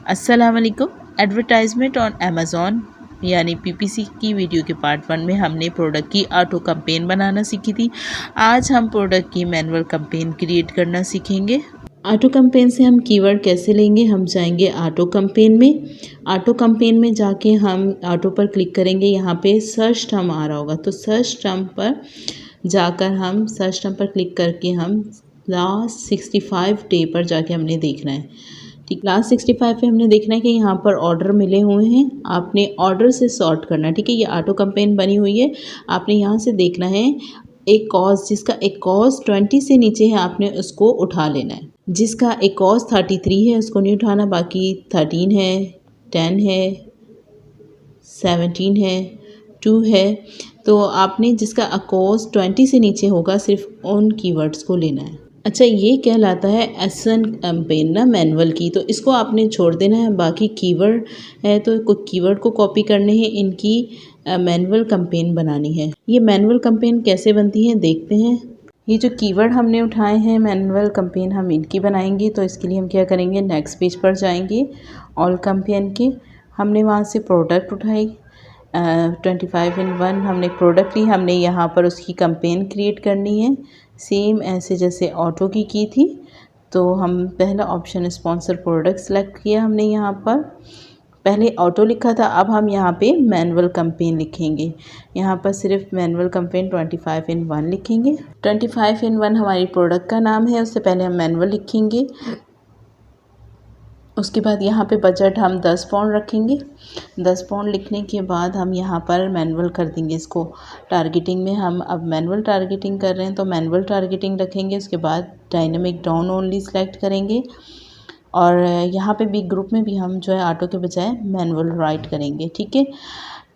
अस्सलाम वालेकुम। Advertisement on Amazon यानी पीपीसी की वीडियो के पार्ट 1 में हमने प्रोडक्ट की ऑटो कैंपेन बनाना सीखी थी। आज हम प्रोडक्ट की मैनुअल कैंपेन क्रिएट करना सीखेंगे। ऑटो कैंपेन से हम कीवर्ड कैसे लेंगे, हम जाएंगे ऑटो कैंपेन में। ऑटो कैंपेन में जाके हम ऑटो पर क्लिक करेंगे। यहाँ पे सर्च टर्म आ रहा होगा, तो सर्च टर्म पर जाकर हम सर्च टर्म पर क्लिक करके हम लास्ट 65 डे पर जाके हमने देखना है। ठीक, लास्ट 65 पे हमने देखना है कि यहाँ पर ऑर्डर मिले हुए हैं। आपने ऑर्डर से सॉर्ट करना है। ठीक है, ये ऑटो कैंपेन बनी हुई है। आपने यहाँ से देखना है एक कॉज, जिसका एक कॉज 20 से नीचे है आपने उसको उठा लेना है। जिसका एक कॉज 33 है उसको नहीं उठाना, बाकी 13 है, 10 है, 17 है, 2 है। तो आपने जिसका अकोस 20 से नीचे होगा सिर्फ उन कीवर्ड्स को लेना है। अच्छा, ये कहलाता है एसन कैंपेन ना, मैनुअल की, तो इसको आपने छोड़ देना है। बाकी कीवर्ड है तो कुछ कीवर्ड को कॉपी करने हैं, इनकी मैनुअल कैंपेन बनानी है। ये मैनुअल कैंपेन कैसे बनती है देखते हैं। ये जो कीवर्ड हमने उठाए हैं मैनुअल कैंपेन हम इनकी बनाएंगे। तो इसके लिए हम क्या करेंगे, नेक्स्ट पेज पर जाएंगे। ऑल कैंपेन के हमने वहाँ से प्रोडक्ट उठाई 25 in 1 हमने प्रोडक्ट ली। हमने यहाँ पर उसकी कैंपेन क्रिएट करनी है, सेम ऐसे जैसे ऑटो की थी। तो हम पहला ऑप्शन स्पॉन्सर प्रोडक्ट सेलेक्ट किया हमने। यहाँ पर पहले ऑटो लिखा था, अब हम यहाँ पे मैनुअल कैंपेन लिखेंगे। यहाँ पर सिर्फ मैनुअल कैंपेन 25 in 1 लिखेंगे। 25 in 1 हमारी प्रोडक्ट का नाम है, उससे पहले हम मैनुअल लिखेंगे। उसके बाद यहाँ पे बजट हम 10 पाउंड रखेंगे। 10 पाउंड लिखने के बाद हम यहाँ पर मैनुअल कर देंगे इसको। टारगेटिंग में हम अब मैनुअल टारगेटिंग कर रहे हैं तो मैनुअल टारगेटिंग रखेंगे। उसके बाद डायनेमिक डाउन ओनली सेलेक्ट करेंगे और यहाँ पे बिग ग्रुप में भी हम जो है ऑटो के बजाय मैनुअल राइट करेंगे। ठीक है,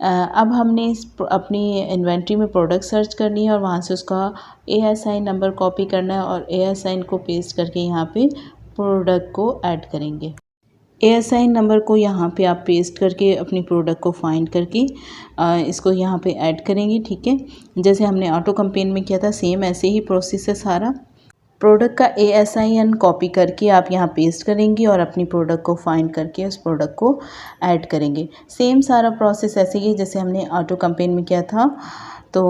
अब हमने अपनी इन्वेंट्री में प्रोडक्ट सर्च करनी है और वहाँ से उसका ASIN नंबर कॉपी करना है और ASIN को पेस्ट करके यहाँ पे प्रोडक्ट को ऐड करेंगे। ASIN नंबर को यहाँ पे आप पेस्ट करके अपनी प्रोडक्ट को फाइंड करके इसको यहाँ पे ऐड करेंगे। ठीक है, जैसे हमने ऑटो कैंपेन में किया था सेम ऐसे ही प्रोसेस है सारा। प्रोडक्ट का ASIN कॉपी करके आप यहाँ पेस्ट करेंगे और अपनी प्रोडक्ट को फाइंड करके उस प्रोडक्ट को ऐड करेंगे। सेम सारा प्रोसेस ऐसे ही जैसे हमने ऑटो कैंपेन में किया था। तो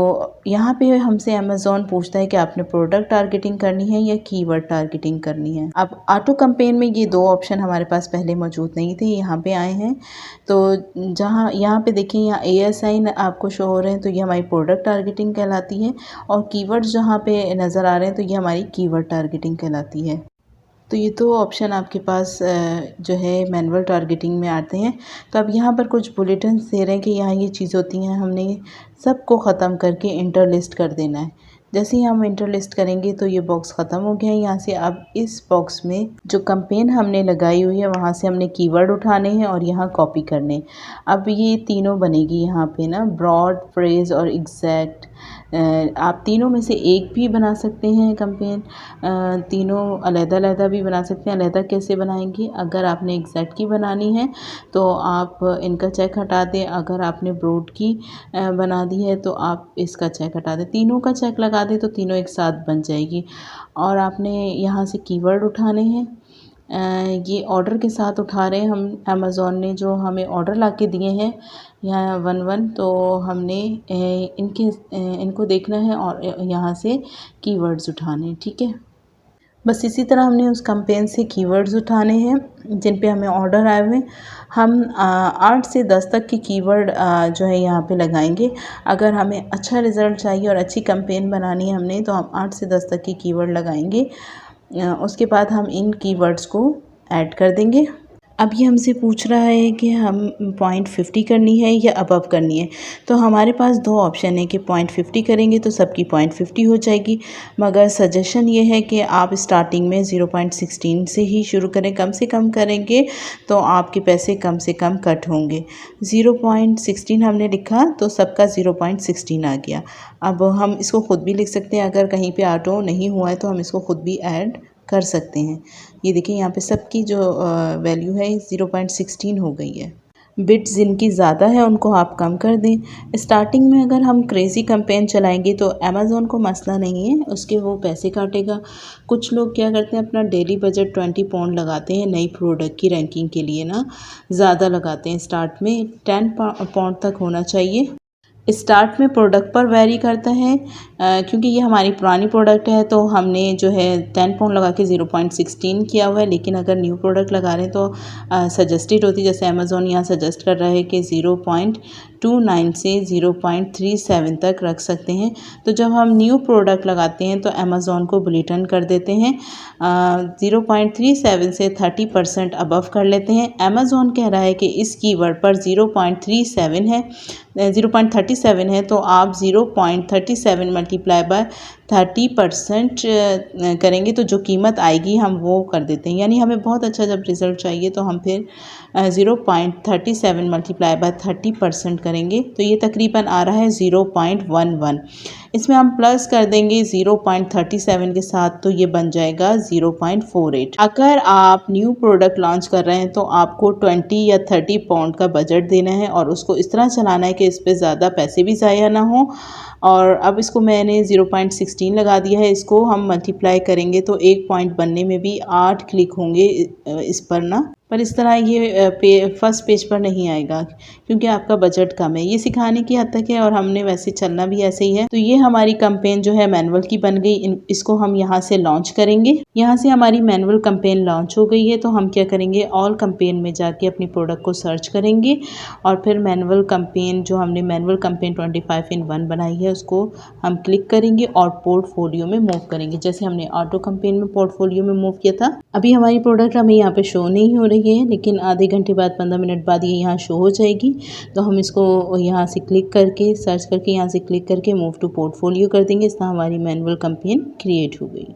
यहाँ पे हमसे अमेज़ॉन पूछता है कि आपने प्रोडक्ट टारगेटिंग करनी है या कीवर्ड टारगेटिंग करनी है। अब ऑटो कैंपेन में ये दो ऑप्शन हमारे पास पहले मौजूद नहीं थे, यहाँ पे आए हैं। तो जहाँ यहाँ पे देखिए यहाँ ASIN आपको शो हो रहे हैं तो ये हमारी प्रोडक्ट टारगेटिंग कहलाती है और कीवर्ड्स जहाँ पे नज़र आ रहे हैं तो ये हमारी कीवर्ड टारगेटिंग कहलाती है। तो ये दो ऑप्शन आपके पास जो है मैनुअल टारगेटिंग में आते हैं। तो अब यहाँ पर कुछ बुलेटिन्स दे रहे हैं कि यहाँ ये चीज़ होती हैं, हमने सबको ख़त्म करके इंटर लिस्ट कर देना है। जैसे ही हम इंटर लिस्ट करेंगे तो ये बॉक्स ख़त्म हो गया है। यहाँ से अब इस बॉक्स में जो कैंपेन हमने लगाई हुई है वहाँ से हमने कीवर्ड उठाने हैं और यहाँ कॉपी करने। अब ये तीनों बनेगी यहाँ पे ना, ब्रॉड, फ्रेज और एग्जैक्ट। आप तीनों में से एक भी बना सकते हैं कैंपेन, तीनों अलग-अलग भी बना सकते हैं। अलग कैसे बनाएंगे, अगर आपने एग्जैक्ट की बनानी है तो आप इनका चेक हटा दें, अगर आपने ब्रॉड की बना दी है तो आप इसका चेक हटा दें। तीनों का चेक लगा दें तो तीनों एक साथ बन जाएगी। और आपने यहाँ से कीवर्ड उठाने हैं, ये ऑर्डर के साथ उठा रहे हैं हम। अमेज़ॉन ने जो हमें ऑर्डर ला के दिए हैं यहाँ 1-1, तो हमने इनको देखना है और यहाँ से कीवर्ड्स उठाने। ठीक है, बस इसी तरह हमने उस कैंपेन से कीवर्ड्स उठाने हैं जिन पे हमें ऑर्डर आए हुए। हम 8 से 10 तक की कीवर्ड जो है यहाँ पे लगाएंगे। अगर हमें अच्छा रिज़ल्ट चाहिए और अच्छी कैंपेन बनानी है हमने तो हम 8 से 10 तक की कीवर्ड लगाएंगे। उसके बाद हम इन कीवर्ड्स को ऐड कर देंगे। अब ये हमसे पूछ रहा है कि हम 0.50 करनी है या अबव करनी है। तो हमारे पास दो ऑप्शन है कि 0.50 करेंगे तो सबकी 0.50 हो जाएगी, मगर सजेशन ये है कि आप स्टार्टिंग में 0.16 से ही शुरू करें। कम से कम करेंगे तो आपके पैसे कम से कम कट होंगे। 0.16 हमने लिखा तो सबका 0.16 आ गया। अब हम इसको ख़ुद भी लिख सकते हैं, अगर कहीं पे ऑटो नहीं हुआ है तो हम इसको ख़ुद भी ऐड कर सकते हैं। ये देखिए यहाँ पे सबकी जो वैल्यू है 0.16 हो गई है। बिट्स जिनकी ज़्यादा है उनको आप कम कर दें। स्टार्टिंग में अगर हम क्रेज़ी कैंपेन चलाएंगे तो अमेज़ॉन को मसला नहीं है, उसके वो पैसे काटेगा। कुछ लोग क्या करते हैं, अपना डेली बजट 20 पाउंड लगाते हैं नई प्रोडक्ट की रैंकिंग के लिए ना, ज़्यादा लगाते हैं। स्टार्ट में 10 पाउंड तक होना चाहिए। स्टार्ट में प्रोडक्ट पर वैरी करता है, क्योंकि ये हमारी पुरानी प्रोडक्ट है तो हमने जो है 10 पाउंड लगा के 0.16 किया हुआ है। लेकिन अगर न्यू प्रोडक्ट लगा रहे हैं तो सजेस्टेड होती है, जैसे अमेज़ॉन यहाँ सजेस्ट कर रहा है कि 0.29 से 0.37 तक रख सकते हैं। तो जब हम न्यू प्रोडक्ट लगाते हैं तो अमेज़ॉन को बुलेटिन कर देते हैं, 0.37 से 30% अबव कर लेते हैं। अमेज़ॉन कह रहा है कि इस कीवर्ड पर 0.37 है, 0.37 है, तो आप 0.37 मल्टीप्लाई बाय 30% करेंगे तो जो कीमत आएगी हम वो कर देते हैं। यानी हमें बहुत अच्छा जब रिज़ल्ट चाहिए तो हम फिर 0.37 मल्टीप्लाई बाय 30% करेंगे, तो ये तकरीबन आ रहा है 0.11। इसमें हम प्लस कर देंगे 0.37 के साथ, तो ये बन जाएगा 0.48। अगर आप न्यू प्रोडक्ट लॉन्च कर रहे हैं तो आपको 20 या 30 पाउंड का बजट देना है और उसको इस तरह चलाना है कि इस पर ज़्यादा पैसे भी ज़ाया ना हो। और अब इसको मैंने 0.16 लगा दिया है। इसको हम मल्टीप्लाई करेंगे तो 1 पॉइंट बनने में भी 8 क्लिक होंगे इस पर ना, पर इस तरह ये फर्स्ट पेज पर नहीं आएगा क्योंकि आपका बजट कम है। ये सिखाने की हद तक है और हमने वैसे चलना भी ऐसे ही है। तो ये हमारी कैंपेन जो है मैनुअल की बन गई। इसको हम यहाँ से लॉन्च करेंगे। यहाँ से हमारी मैनुअल कैंपेन लॉन्च हो गई है। तो हम क्या करेंगे, ऑल कैंपेन में जाके अपनी प्रोडक्ट को सर्च करेंगे और फिर मैनुअल कैंपेन जो हमने मैनुअल कैंपेन 25 in 1 बनाई है उसको हम क्लिक करेंगे और पोर्टफोलियो में मूव करेंगे, जैसे हमने ऑटो कैंपेन में पोर्टफोलियो में मूव किया था। अभी हमारी प्रोडक्ट हमें यहाँ पे शो नहीं हो रही है, लेकिन आधे घंटे बाद 15 मिनट बाद ये यहाँ शो हो जाएगी। तो हम इसको यहाँ से क्लिक करके सर्च करके यहाँ से क्लिक करके मूव टू पोर्टफोलियो कर देंगे। इस तरह हमारी मैनुअल कैंपेन क्रिएट हो गई।